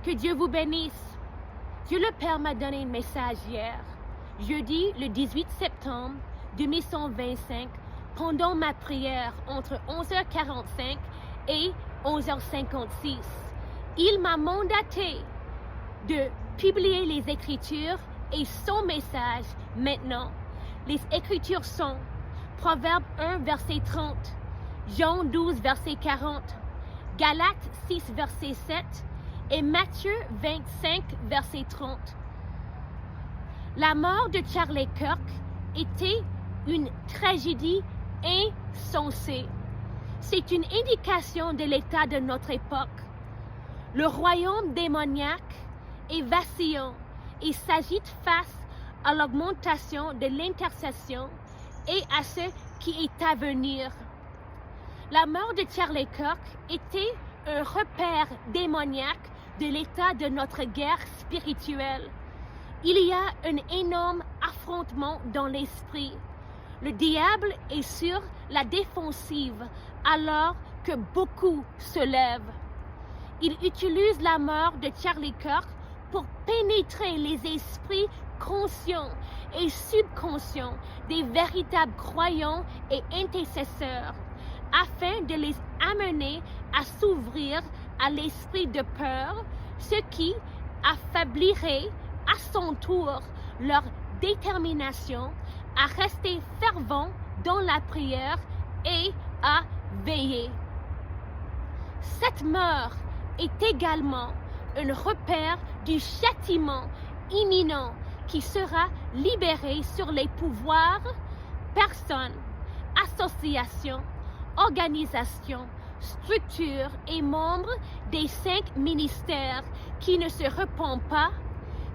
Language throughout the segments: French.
Que Dieu vous bénisse. Dieu le Père m'a donné un message hier, jeudi le 18 septembre 2125, pendant ma prière entre 11h45 et 11h56. Il m'a mandaté de publier les Écritures et son message maintenant. Les Écritures sont Proverbe 1, verset 30, Jean 12, verset 40, Galates 6, verset 7 et Matthieu 25, verset 30. La mort de Charlie Kirk était une tragédie insensée. C'est une indication de l'état de notre époque. Le royaume démoniaque est vacillant et s'agite face à l'augmentation de l'intercession et à ce qui est à venir. La mort de Charlie Kirk était un repère démoniaque de l'état de notre guerre spirituelle. Il y a un énorme affrontement dans l'esprit. Le diable est sur la défensive alors que beaucoup se lèvent. Il utilise la mort de Charlie Kirk pour pénétrer les esprits conscients et subconscients des véritables croyants et intercesseurs, afin de les amener à s'ouvrir à l'esprit de peur, ce qui affaiblirait à son tour leur détermination à rester fervents dans la prière et à veiller. Cette mort est également un repère du châtiment imminent qui sera libéré sur les pouvoirs, personnes, associations, organisations, structures et membres des 5 ministères qui ne se repentent pas,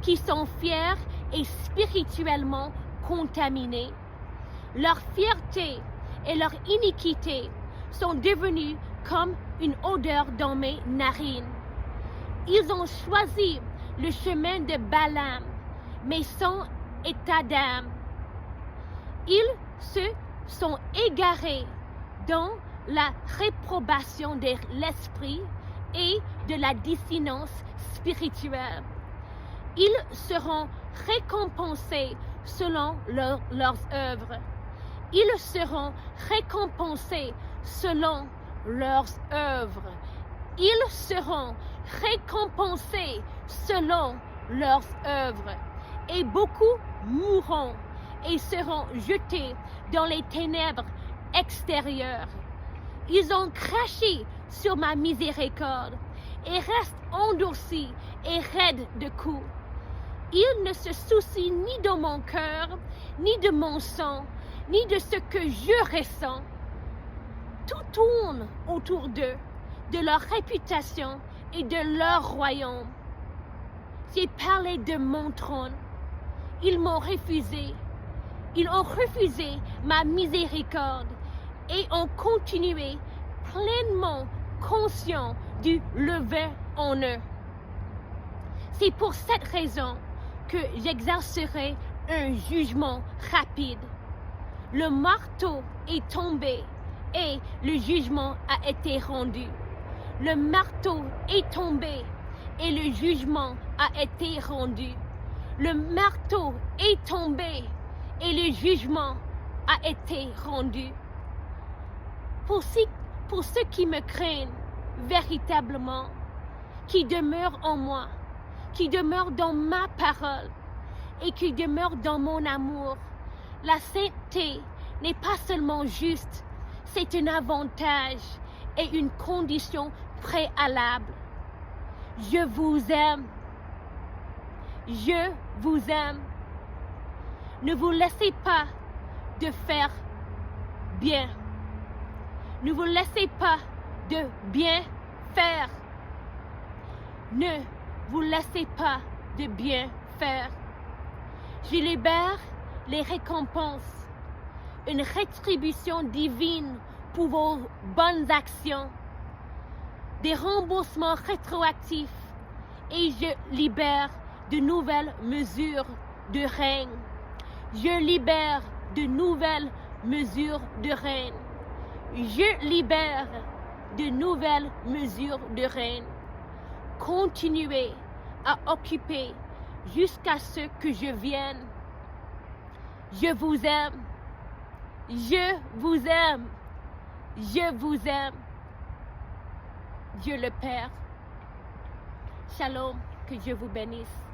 qui sont fiers et spirituellement contaminés. Leur fierté et leur iniquité sont devenus comme une odeur dans mes narines. Ils ont choisi le chemin de Balaam, mais sans état d'âme. Ils se sont égarés dans la réprobation de l'esprit et de la dissonance spirituelle. Ils seront récompensés selon leurs œuvres. Ils seront récompensés selon leurs œuvres. Ils seront récompensés selon leurs œuvres. Et beaucoup mourront et seront jetés dans les ténèbres extérieures. Ils ont craché sur ma miséricorde et restent endurcis et raides de coups. Ils ne se soucient ni de mon cœur, ni de mon sang, ni de ce que je ressens. Tout tourne autour d'eux, de leur réputation et de leur royaume. J'ai parlé de mon trône. Ils m'ont refusé. Ils ont refusé ma miséricorde et ont continué pleinement conscients du levain en eux. C'est pour cette raison que j'exercerai un jugement rapide. Le marteau est tombé et le jugement a été rendu. Le marteau est tombé et le jugement a été rendu. Le marteau est tombé et le jugement a été rendu. Pour ceux qui me craignent véritablement, qui demeurent en moi, qui demeurent dans ma parole et qui demeurent dans mon amour, la sainteté n'est pas seulement juste, c'est un avantage et une condition préalable. Je vous aime. Je vous aime. Ne vous laissez pas de faire bien. Ne vous laissez pas de bien faire. Ne vous laissez pas de bien faire. Je libère les récompenses, une rétribution divine pour vos bonnes actions, des remboursements rétroactifs et je libère de nouvelles mesures de règne. Je libère de nouvelles mesures de règne. Je libère de nouvelles mesures de règne. continuer à occuper jusqu'à ce que je vienne. Je vous aime. Je vous aime. Je vous aime. Dieu le Père. Shalom, que Dieu vous bénisse.